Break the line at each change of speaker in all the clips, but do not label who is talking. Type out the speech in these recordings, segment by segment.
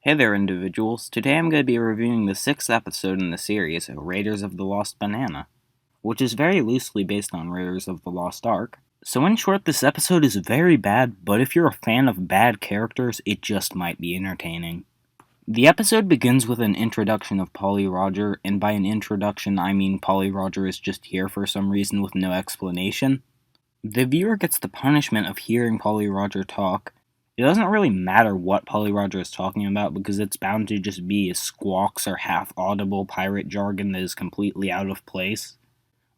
Hey there, individuals. Today I'm going to be reviewing the sixth episode in the series, Raiders of the Lost Banana, which is very loosely based on Raiders of the Lost Ark. So in short, this episode is very bad, but if you're a fan of bad characters, it just might be entertaining. The episode begins with an introduction of Polly Roger, and by an introduction I mean Polly Roger is just here for some reason with no explanation. The viewer gets the punishment of hearing Polly Roger talk. It doesn't really matter what Polly Roger is talking about because it's bound to just be squawks or half-audible pirate jargon that is completely out of place.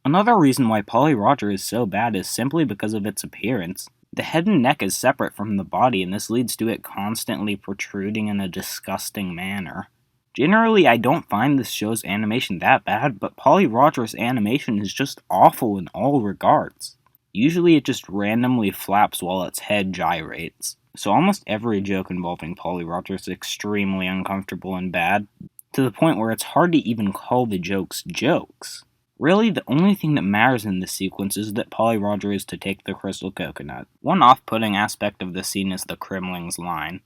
Another reason why Polly Roger is so bad is simply because of its appearance. The head and neck is separate from the body, and this leads to it constantly protruding in a disgusting manner. Generally, I don't find this show's animation that bad, but Polly Roger's animation is just awful in all regards. Usually it just randomly flaps while its head gyrates. So almost every joke involving Polly Roger is extremely uncomfortable and bad, to the point where it's hard to even call the jokes jokes. Really, the only thing that matters in this sequence is that Polly Roger is to take the crystal coconut. One off-putting aspect of the scene is the Kremling's line.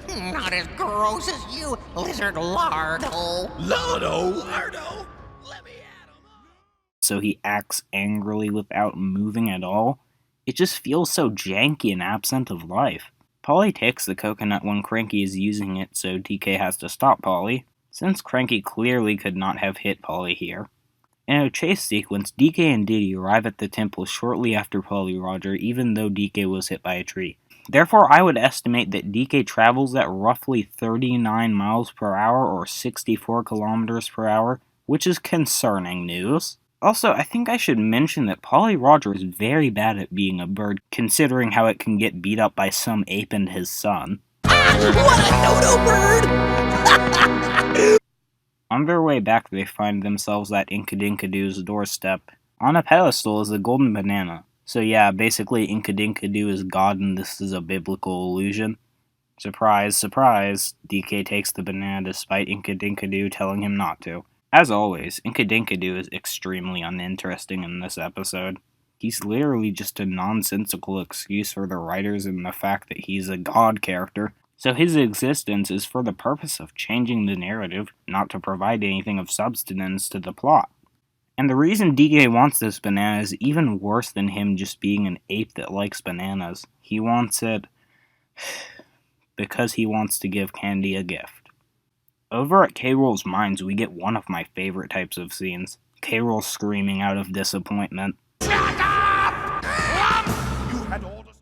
Not as gross as you, lizard lardo.
Lardo? Let me at him.
So he acts angrily without moving at all. It just feels so janky and absent of life. Polly takes the coconut when Cranky is using it, so DK has to stop Polly, since Cranky clearly could not have hit Polly here. In a chase sequence, DK and Diddy arrive at the temple shortly after Polly Roger, even though DK was hit by a tree. Therefore, I would estimate that DK travels at roughly 39 miles per hour or 64 kilometers per hour, which is concerning news. Also, I think I should mention that Polly Roger is very bad at being a bird, considering how it can get beat up by some ape and his son.
What a dodo bird!
On their way back, they find themselves at Inkadinkadoo's doorstep. On a pedestal is a golden banana. So yeah, basically Inkadinkadoo is God and this is a biblical illusion. Surprise, surprise, DK takes the banana despite Inkadinkadoo telling him not to. As always, Inkadinkadoo is extremely uninteresting in this episode. He's literally just a nonsensical excuse for the writers and the fact that he's a god character, so his existence is for the purpose of changing the narrative, not to provide anything of substance to the plot. And the reason DK wants this banana is even worse than him just being an ape that likes bananas. He wants it because he wants to give Candy a gift. Over at K-Rool's Mines, we get one of my favorite types of scenes. K-Rool screaming out of disappointment.
Shut up! You had orders.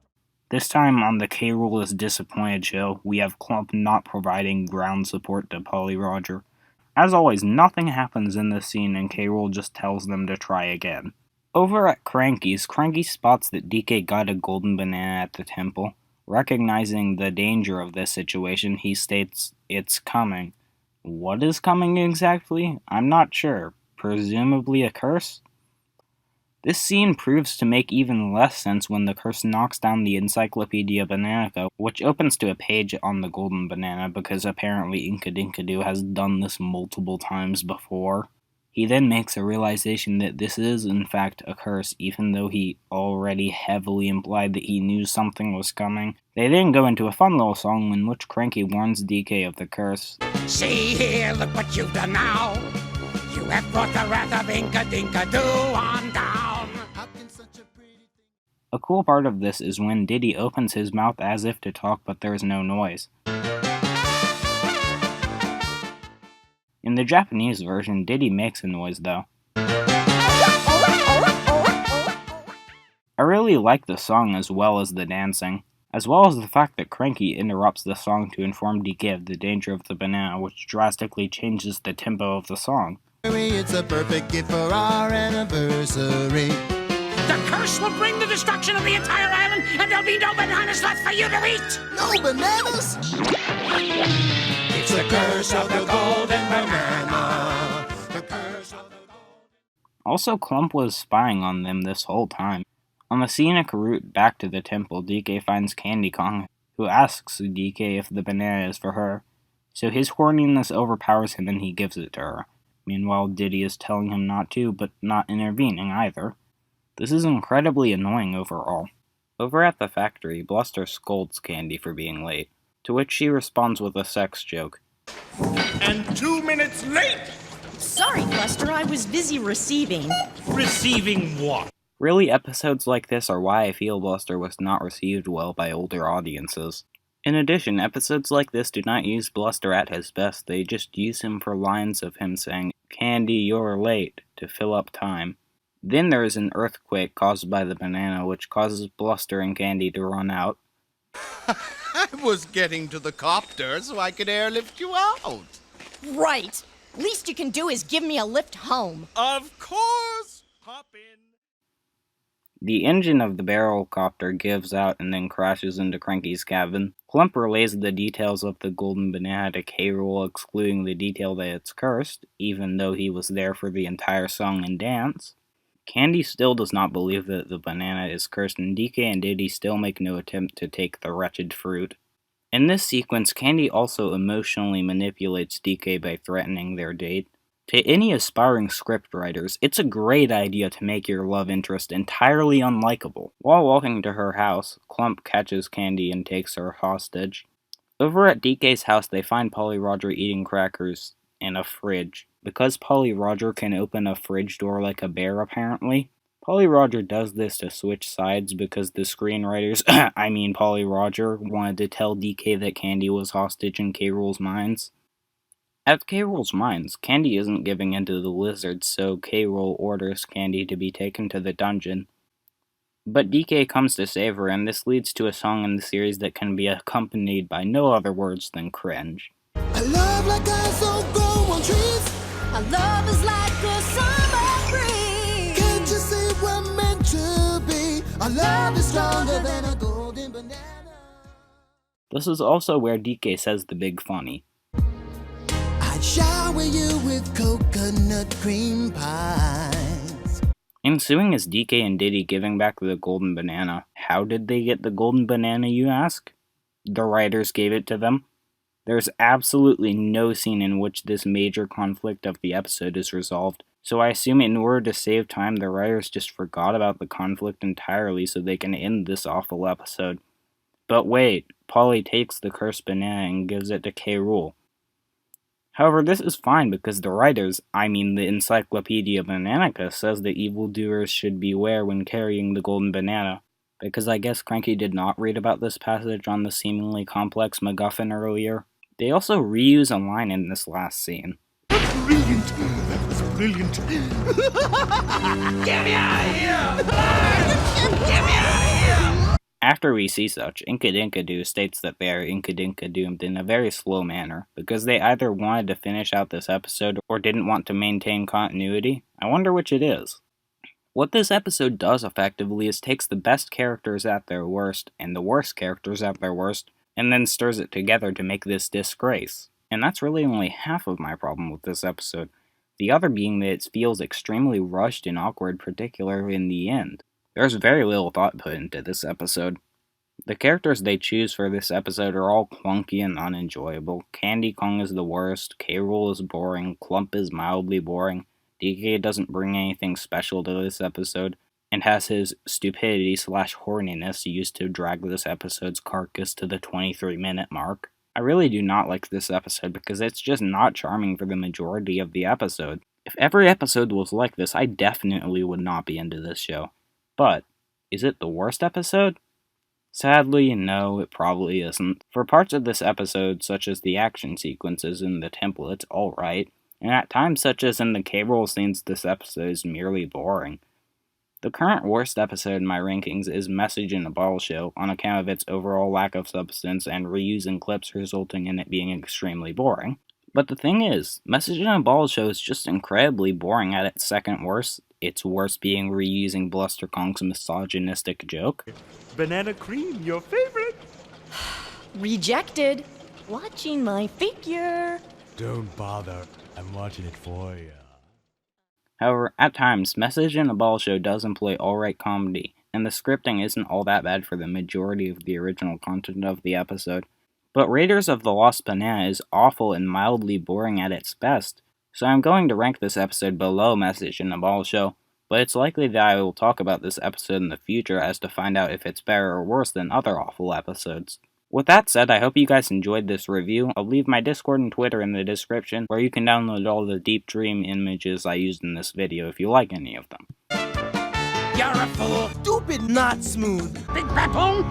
This time on the K-Rool is disappointed show, we have Clump not providing ground support to Polly Roger. As always, nothing happens in this scene and K-Rool just tells them to try again. Over at Cranky's, Cranky spots that DK got a golden banana at the temple. Recognizing the danger of this situation, he states, "It's coming." What is coming exactly? I'm not sure. Presumably a curse? This scene proves to make even less sense when the curse knocks down the Encyclopedia Bananica, which opens to a page on the golden banana because apparently Inkadinkadoo has done this multiple times before. He then makes a realization that this is in fact a curse, even though he already heavily implied that he knew something was coming. They then go into a fun little song in which Cranky warns DK of the curse.
See here, look what you've done now. You have brought the wrath of Inkadinkadoo on down. How can such a pretty thing...
A cool part of this is when Diddy opens his mouth as if to talk, but there's no noise. In the Japanese version, Diddy makes a noise though. I really like the song as well as the dancing, as well as the fact that Cranky interrupts the song to inform DK of the danger of the banana, which drastically changes the tempo of the song.
It's a perfect gift for our anniversary.
The curse will bring the destruction of the entire island, and there'll be no bananas left for you to eat!
No bananas?
It's the curse of the golden banana. The curse of the golden...
Also, Clump was spying on them this whole time. On the scenic route back to the temple, DK finds Candy Kong, who asks DK if the banana is for her. So his horniness overpowers him and he gives it to her. Meanwhile, Diddy is telling him not to, but not intervening either. This is incredibly annoying overall. Over at the factory, Bluster scolds Candy for being late, to which she responds with a sex joke.
and 2 minutes late.
Sorry, Buster, I was busy receiving.
Receiving what?
Really, episodes like this are why I feel Bluster was not received well by older audiences. In addition, episodes like this do not use Bluster at his best, they just use him for lines of him saying, "Candy, you're late," to fill up time. Then there is an earthquake caused by the banana, which causes Bluster and Candy to run out.
I was getting to the copter so I could airlift you out.
Right. Least you can do is give me a lift home.
Of course. Hop in.
The engine of the barrel copter gives out and then crashes into Cranky's cabin. Clump relays the details of the golden banana to K. Rool, excluding the detail that it's cursed, even though he was there for the entire song and dance. Candy still does not believe that the banana is cursed, and DK and Diddy still make no attempt to take the wretched fruit. In this sequence, Candy also emotionally manipulates DK by threatening their date. To any aspiring scriptwriters, it's a great idea to make your love interest entirely unlikable. While walking to her house, Clump catches Candy and takes her hostage. Over at DK's house, they find Polly Roger eating crackers in a fridge. Because Polly Roger can open a fridge door like a bear, apparently, Polly Roger does this to switch sides because the screenwriters, Polly Roger, wanted to tell DK that Candy was hostage in K. Rool's minds. At K. Rool's mines, Candy isn't giving in to the lizards, so K. Rool orders Candy to be taken to the dungeon. But DK comes to save her, and this leads to a song in the series that can be accompanied by no other words than cringe.
I love like I so grow on trees.
Our love is like a summer breeze.
Can't you see we're meant to be? Our love is stronger than a golden banana.
This is also where DK says the big funny.
I'd shower you with coconut cream pies.
Ensuing is DK and Diddy giving back the golden banana. How did they get the golden banana, you ask? The writers gave it to them. There's absolutely no scene in which this major conflict of the episode is resolved, so I assume in order to save time, the writers just forgot about the conflict entirely so they can end this awful episode. But wait, Polly takes the cursed banana and gives it to K. Rool. However, this is fine because the writers, the Encyclopedia Bananica, says that evildoers should beware when carrying the golden banana, because I guess Cranky did not read about this passage on the seemingly complex MacGuffin earlier. They also reuse a line in this last scene.
Brilliant. That was brilliant. Get me out of here! Get me out of here!
After we see such, Inkadinkado states that they are Inkadinkadoomed in a very slow manner, because they either wanted to finish out this episode or didn't want to maintain continuity. I wonder which it is. What this episode does effectively is takes the best characters at their worst, and the worst characters at their worst, and then stirs it together to make this disgrace. And that's really only half of my problem with this episode, the other being that it feels extremely rushed and awkward, particularly in the end. There's very little thought put into this episode. The characters they choose for this episode are all clunky and unenjoyable. Candy Kong is the worst, K. Rool is boring, Clump is mildly boring, DK doesn't bring anything special to this episode, and has his stupidity/horniness used to drag this episode's carcass to the 23-minute mark. I really do not like this episode because it's just not charming for the majority of the episode. If every episode was like this, I definitely would not be into this show. But, is it the worst episode? Sadly, no, it probably isn't. For parts of this episode, such as the action sequences in the temple, it's alright, and at times such as in the K. Rool scenes, this episode is merely boring. The current worst episode in my rankings is Message in a Bottle Show, on account of its overall lack of substance and reusing clips resulting in it being extremely boring. But the thing is, Message in a Bottle Show is just incredibly boring at its second worst, its worst being reusing Bluster Kong's misogynistic joke.
Banana cream, your favorite.
Rejected. Watching my figure.
Don't bother. I'm watching it for you.
However, at times, Message in a Bottle Show does employ alright comedy, and the scripting isn't all that bad for the majority of the original content of the episode. But Raiders of the Lost Banana is awful and mildly boring at its best, so I'm going to rank this episode below Message in a Bottle Show, but it's likely that I will talk about this episode in the future as to find out if it's better or worse than other awful episodes. With that said, I hope you guys enjoyed this review. I'll leave my Discord and Twitter in the description, where you can download all the Deep Dream images I used in this video if you like any of them.
You're a fool,
Stupid, not smooth.
big baboon.